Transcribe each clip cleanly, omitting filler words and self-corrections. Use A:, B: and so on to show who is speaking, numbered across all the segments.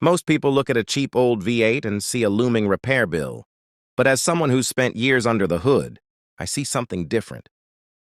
A: Most people look at a cheap old V8 and see a looming repair bill. But as someone who's spent years under the hood, I see something different.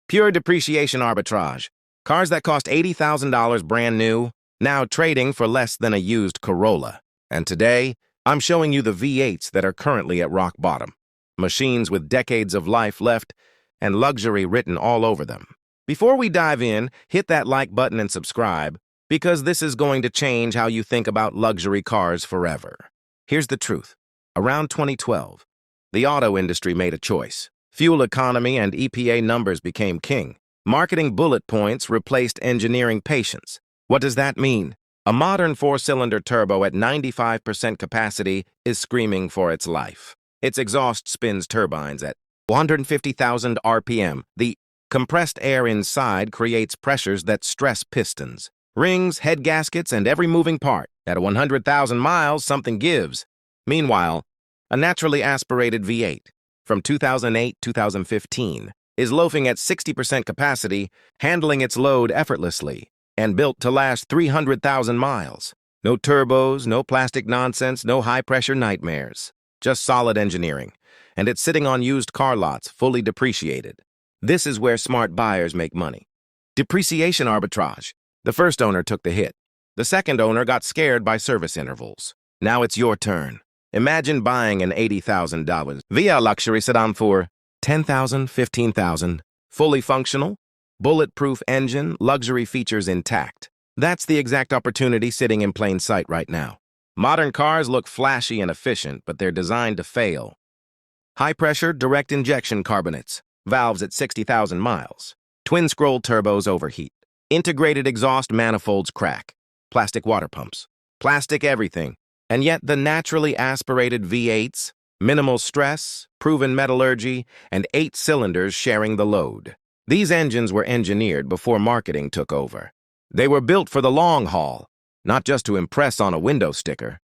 A: Pure depreciation arbitrage. Cars that cost $80,000 brand new, now trading for less than a used Corolla. And today, I'm showing you the V8s that are currently at rock bottom. Machines with decades of life left and luxury written all over them. Before we dive in, hit that like button and subscribe, because this is going to change how you think about luxury cars forever. Here's the truth. Around 2012, the auto industry made a choice. Fuel economy and EPA numbers became king. Marketing bullet points replaced engineering patience. What does that mean? A modern four-cylinder turbo at 95% capacity is screaming for its life. Its exhaust spins turbines at 150,000 RPM. The compressed air inside creates pressures that stress pistons, rings, head gaskets, and every moving part. At 100,000 miles, something gives. Meanwhile, a naturally aspirated V8 from 2008-2015 is loafing at 60% capacity, handling its load effortlessly, and built to last 300,000 miles. No turbos, no plastic nonsense, no high-pressure nightmares. Just solid engineering. And it's sitting on used car lots, fully depreciated. This is where smart buyers make money. Depreciation arbitrage. The first owner took the hit. The second owner got scared by service intervals. Now it's your turn. Imagine buying an $80,000 VL luxury sedan for $10,000, $15,000. Fully functional, bulletproof engine, luxury features intact. That's the exact opportunity sitting in plain sight right now. Modern cars look flashy and efficient, but they're designed to fail. High-pressure, direct injection carbonates, valves at 60,000 miles. Twin-scroll turbos overheat. Integrated exhaust manifolds crack. Plastic water pumps. Plastic everything. And yet the naturally aspirated V8s, minimal stress, proven metallurgy, and 8 cylinders sharing the load. These engines were engineered before marketing took over. They were built for the long haul, not just to impress on a window sticker.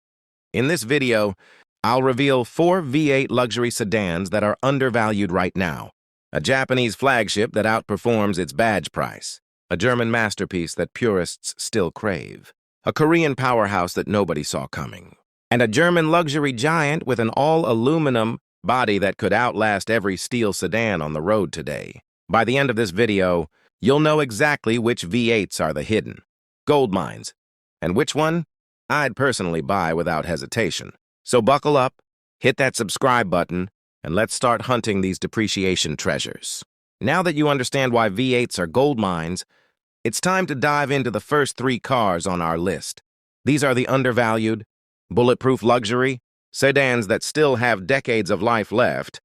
A: In this video, I'll reveal 4 V8 luxury sedans that are undervalued right now. A Japanese flagship that outperforms its badge price. A German masterpiece that purists still crave. A Korean powerhouse that nobody saw coming. And a German luxury giant with an all-aluminum body that could outlast every steel sedan on the road today. By the end of this video, you'll know exactly which V8s are the hidden gold mines, and which one I'd personally buy without hesitation. So buckle up, hit that subscribe button, and let's start hunting these depreciation treasures. Now that you understand why V8s are gold mines, it's time to dive into the first 3 cars on our list. These are the undervalued, bulletproof luxury sedans that still have decades of life left,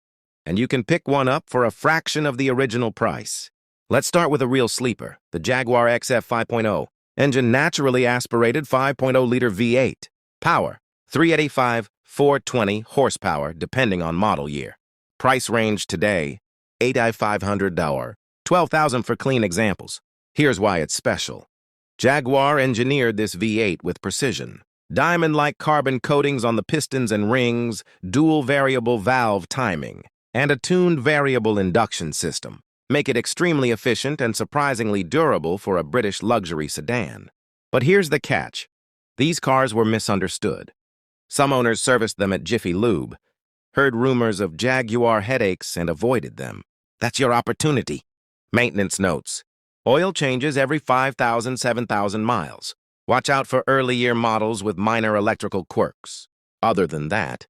A: and you can pick one up for a fraction of the original price. Let's start with a real sleeper, the Jaguar XF 5.0. Engine naturally aspirated 5.0-liter V8. Power, 385, 420 horsepower, depending on model year. Price range today, $8,500, $12,000 for clean examples. Here's why it's special. Jaguar engineered this V8 with precision. Diamond-like carbon coatings on the pistons and rings, dual variable valve timing, and a tuned variable induction system make it extremely efficient and surprisingly durable for a British luxury sedan. But here's the catch. These cars were misunderstood. Some owners serviced them at Jiffy Lube, heard rumors of Jaguar headaches and avoided them. That's your opportunity. Maintenance notes. Oil changes every 5,000, 7,000 miles. Watch out for early year models with minor electrical quirks. Other than that,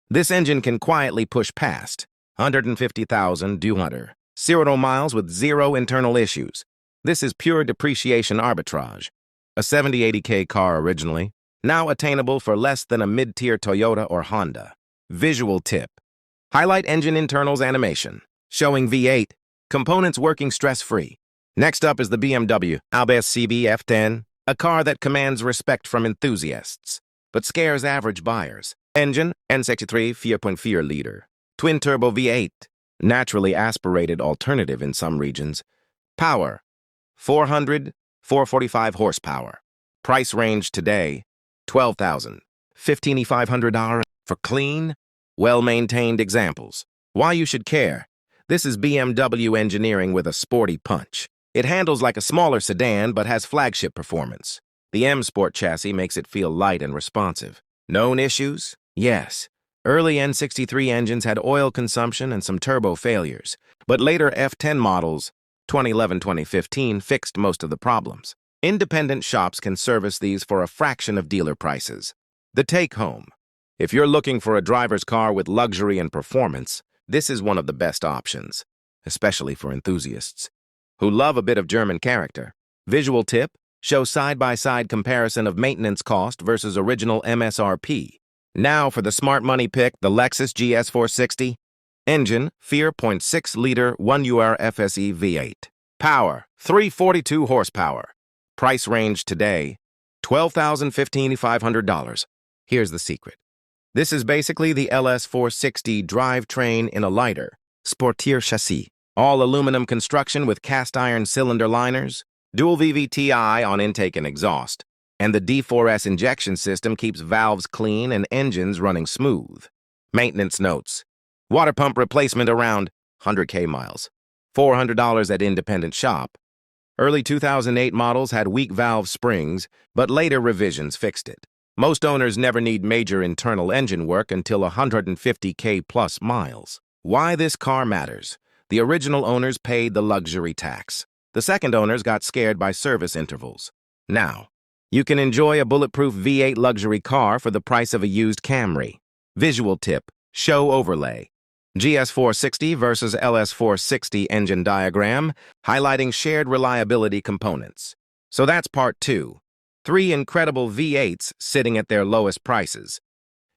A: this engine can quietly push past 150,000 200. 0 miles with 0 internal issues. This is pure depreciation arbitrage. A 70-80K car originally, now attainable for less than a mid-tier Toyota or Honda. Visual tip. Highlight engine internals animation, showing V8, components working stress-free. Next up is the BMW Albus CB F10, a car that commands respect from enthusiasts, but scares average buyers. Engine, N63 4.4-liter. Twin-turbo V8, naturally aspirated alternative in some regions. Power, 400, 445 horsepower. Price range today, $12,000, $15,500 for clean, well-maintained examples. Why you should care. This is BMW engineering with a sporty punch. It handles like a smaller sedan but has flagship performance. The M Sport chassis makes it feel light and responsive. Known issues? Yes. Early N63 engines had oil consumption and some turbo failures, but later F10 models, 2011-2015, fixed most of the problems. Independent shops can service these for a fraction of dealer prices. The take-home. If you're looking for a driver's car with luxury and performance, this is one of the best options, especially for enthusiasts who love a bit of German character. Visual tip: show side-by-side comparison of maintenance cost versus original MSRP. Now for the smart money pick, the Lexus GS460. Engine, 4.6-liter 1UR FSE V8. Power, 342 horsepower. Price range today, $12,500. Here's the secret. This is basically the LS460 drivetrain in a lighter, Sportier chassis. All aluminum construction with cast iron cylinder liners, dual VVTi on intake and exhaust, and the D4S injection system keeps valves clean and engines running smooth. Maintenance notes. Water pump replacement around 100K miles. $400 at independent shop. Early 2008 models had weak valve springs, but later revisions fixed it. Most owners never need major internal engine work until 150K plus miles. Why this car matters. The original owners paid the luxury tax. The second owners got scared by service intervals. Now, you can enjoy a bulletproof V8 luxury car for the price of a used Camry. Visual tip: show overlay. GS460 versus LS460 engine diagram, highlighting shared reliability components. So that's part 2. 3 incredible V8s sitting at their lowest prices,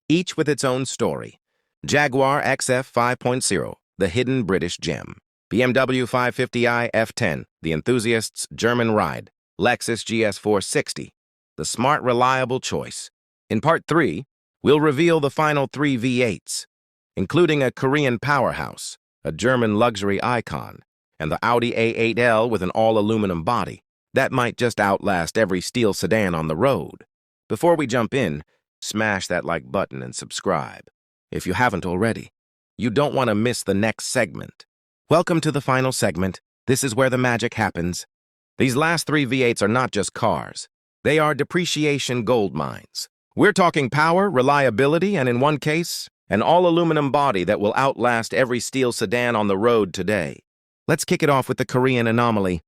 A: each with its own story. Jaguar XF 5.0, the hidden British gem. BMW 550i F10, the enthusiast's German ride. Lexus GS460, the smart, reliable choice. In part 3, we'll reveal the final 3 V8s, including a Korean powerhouse, a German luxury icon, and the Audi A8L with an all-aluminum body that might just outlast every steel sedan on the road. Before we jump in, smash that like button and subscribe if you haven't already. You don't want to miss the next segment. Welcome to the final segment. This is where the magic happens. These last 3 V8s are not just cars. They are depreciation gold mines. We're talking power, reliability, and in one case, an all-aluminum body that will outlast every steel sedan on the road today. Let's kick it off with the Korean anomaly.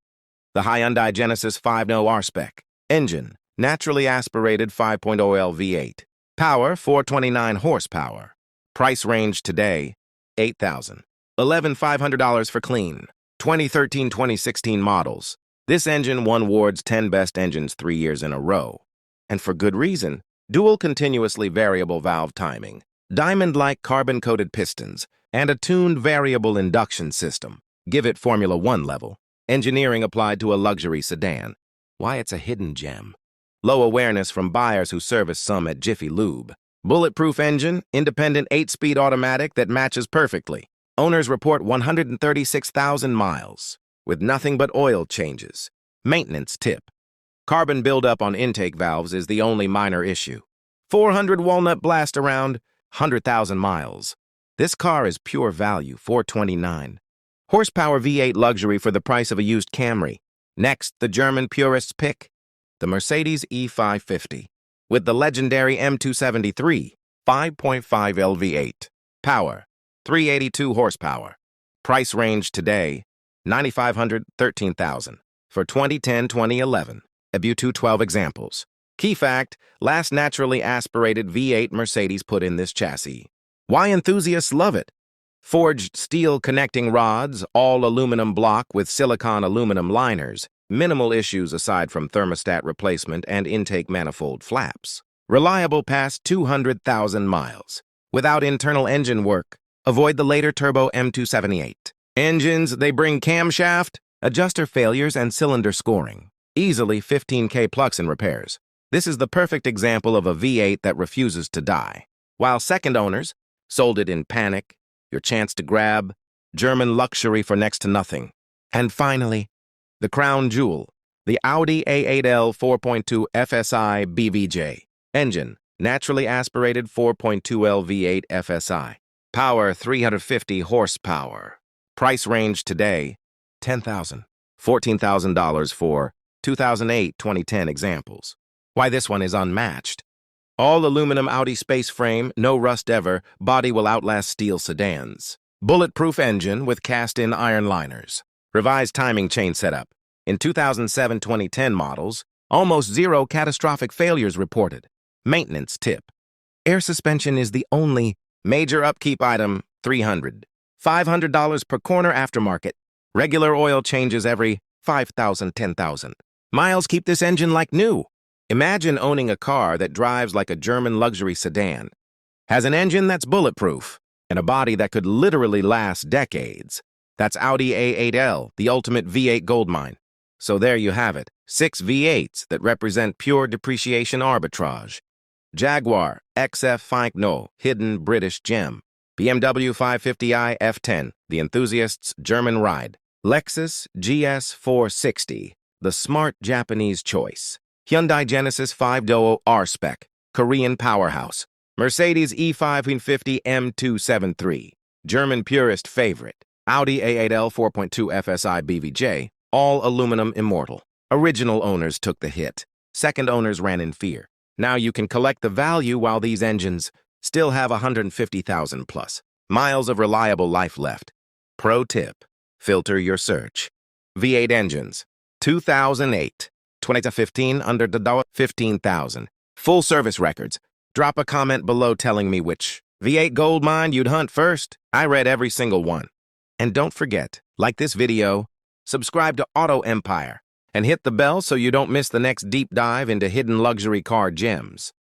A: The Hyundai Genesis 5.0 R-Spec. Engine, naturally aspirated 5.0L V8. Power, 429 horsepower. Price range today, $8,000. $11,500 for clean. 2013-2016 models. This engine won Ward's 10 Best Engines 3 years in a row. And for good reason. Dual continuously variable valve timing, diamond-like carbon-coated pistons, and a tuned variable induction system. Give it Formula One level. Engineering applied to a luxury sedan. Why it's a hidden gem. Low awareness from buyers who service some at Jiffy Lube. Bulletproof engine, independent 8-speed automatic that matches perfectly. Owners report 136,000 miles, with nothing but oil changes. Maintenance tip. Carbon buildup on intake valves is the only minor issue. 400 walnut blast around 100,000 miles. This car is pure value, $429. Horsepower V8 luxury for the price of a used Camry. Next, the German purists pick the Mercedes E550 with the legendary M273 5.5 LV8. Power, 382 horsepower. Price range today, $9,500, $13,000. For 2010-2011. EBU 12 examples. Key fact, last naturally aspirated V8 Mercedes put in this chassis. Why enthusiasts love it? Forged steel connecting rods, all aluminum block with silicon aluminum liners, minimal issues aside from thermostat replacement and intake manifold flaps. Reliable past 200,000 miles. Without internal engine work. Avoid the later turbo M278. Engines, they bring camshaft, adjuster failures, and cylinder scoring. Easily 15K plus in repairs. This is the perfect example of a V8 that refuses to die. While second owners sold it in panic, your chance to grab, German luxury for next to nothing. And finally, the crown jewel, the Audi A8L 4.2 FSI BVJ. Engine, naturally aspirated 4.2L V8 FSI. Power, 350 horsepower. Price range today, $10,000. $14,000 for 2008-2010 examples. Why this one is unmatched. All aluminum Audi space frame, no rust ever, body will outlast steel sedans. Bulletproof engine with cast-in iron liners. Revised timing chain setup. In 2007-2010 models, almost zero catastrophic failures reported. Maintenance tip. Air suspension is the only major upkeep item, $300. $500 per corner aftermarket. Regular oil changes every 5,000, 10,000. Miles keep this engine like new. Imagine owning a car that drives like a German luxury sedan, has an engine that's bulletproof, and a body that could literally last decades. That's Audi A8L, the ultimate V8 goldmine. So there you have it, 6 V8s that represent pure depreciation arbitrage. Jaguar XF5 hidden British gem. BMW 550i F10, the enthusiast's German ride. Lexus GS460, the smart Japanese choice. Hyundai Genesis 5.0 R-Spec, Korean powerhouse. Mercedes E550 M273, German purist favorite. Audi A8L 4.2 FSI BVJ, all aluminum immortal. Original owners took the hit. Second owners ran in fear. Now you can collect the value while these engines still have 150,000 plus miles of reliable life left. Pro tip, filter your search. V8 engines, 2008. 2015 under the 15,000. Full service records. Drop a comment below telling me which V8 gold mine you'd hunt first. I read every single one. And don't forget, like this video, subscribe to Auto Empire, and hit the bell so you don't miss the next deep dive into hidden luxury car gems.